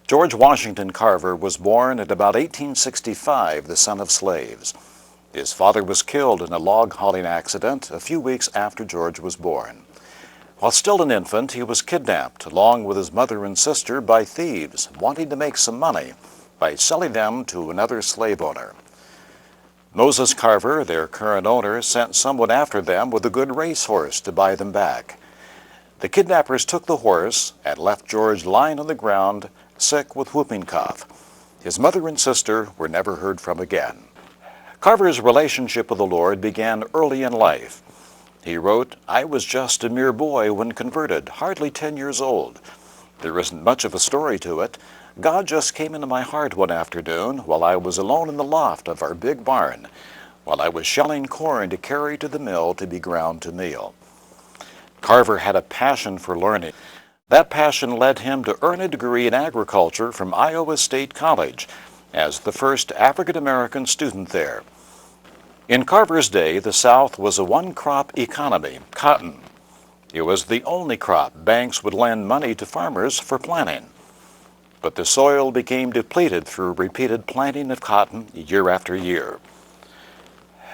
George Washington Carver was born at about 1865, the son of slaves. His father was killed in a log hauling accident a few weeks after George was born. While still an infant, he was kidnapped, along with his mother and sister, by thieves wanting to make some money by selling them to another slave owner. Moses Carver, their current owner, sent someone after them with a good racehorse to buy them back. The kidnappers took the horse and left George lying on the ground, sick with whooping cough. His mother and sister were never heard from again. Carver's relationship with the Lord began early in life. He wrote, "I was just a mere boy when converted, hardly 10 years old. There isn't much of a story to it. God just came into my heart one afternoon while I was alone in the loft of our big barn, while I was shelling corn to carry to the mill to be ground to meal." Carver had a passion for learning. That passion led him to earn a degree in agriculture from Iowa State College as the first African-American student there. In Carver's day, the South was a one-crop economy, cotton. It was the only crop banks would lend money to farmers for planting. But the soil became depleted through repeated planting of cotton year after year.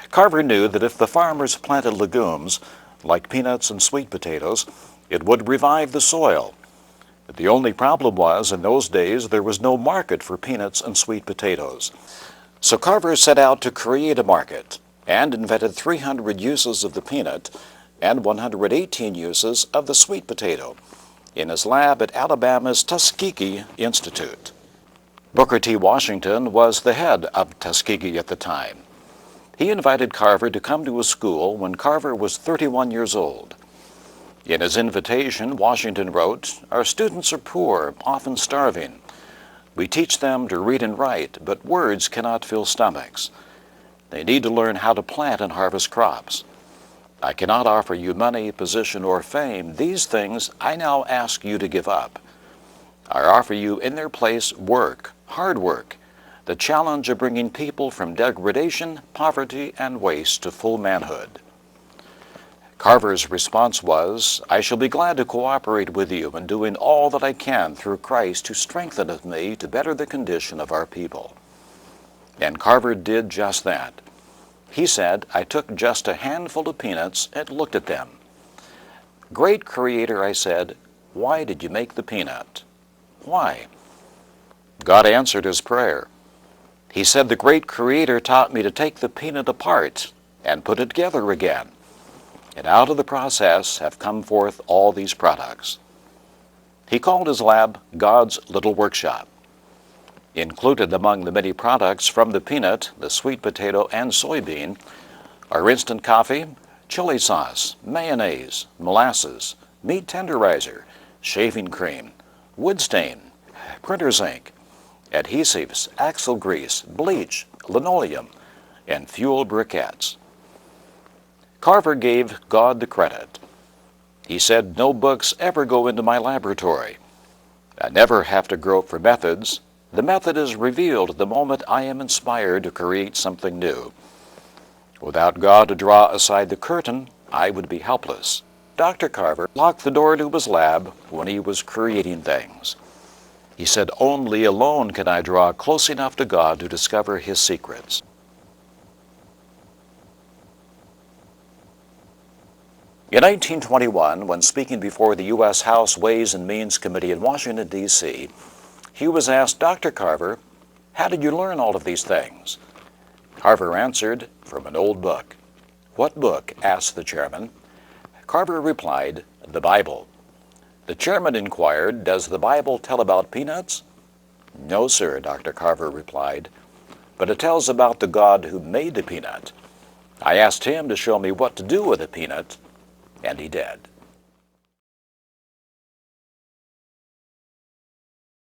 Carver knew that if the farmers planted legumes, like peanuts and sweet potatoes, it would revive the soil. But the only problem was, in those days, there was no market for peanuts and sweet potatoes. So Carver set out to create a market and invented 300 uses of the peanut and 118 uses of the sweet potato in his lab at Alabama's Tuskegee Institute. Booker T. Washington was the head of Tuskegee at the time. He invited Carver to come to his school when Carver was 31 years old. In his invitation, Washington wrote, "Our students are poor, often starving. We teach them to read and write, but words cannot fill stomachs. They need to learn how to plant and harvest crops. I cannot offer you money, position, or fame. These things I now ask you to give up. I offer you in their place work, hard work, the challenge of bringing people from degradation, poverty, and waste to full manhood." Carver's response was, "I shall be glad to cooperate with you in doing all that I can through Christ who strengtheneth me to better the condition of our people." And Carver did just that. He said, "I took just a handful of peanuts and looked at them. 'Great Creator,' I said, 'why did you make the peanut? Why?' God answered his prayer. He said, 'The great Creator taught me to take the peanut apart and put it together again. And out of the process have come forth all these products.'" He called his lab God's Little Workshop. Included among the many products from the peanut, the sweet potato, and soybean are instant coffee, chili sauce, mayonnaise, molasses, meat tenderizer, shaving cream, wood stain, printer's ink, adhesives, axle grease, bleach, linoleum, and fuel briquettes. Carver gave God the credit. He said, "No books ever go into my laboratory. I never have to grope for methods. The method is revealed the moment I am inspired to create something new. Without God to draw aside the curtain, I would be helpless." Dr. Carver locked the door to his lab when he was creating things. He said, "Only alone can I draw close enough to God to discover his secrets." In 1921, when speaking before the U.S. House Ways and Means Committee in Washington, D.C., he was asked, "Dr. Carver, how did you learn all of these things?" Carver answered, "From an old book." "What book?" asked the chairman. Carver replied, "The Bible." The chairman inquired, "Does the Bible tell about peanuts?" "No, sir," Dr. Carver replied, "but it tells about the God who made the peanut. I asked him to show me what to do with a peanut, and he did."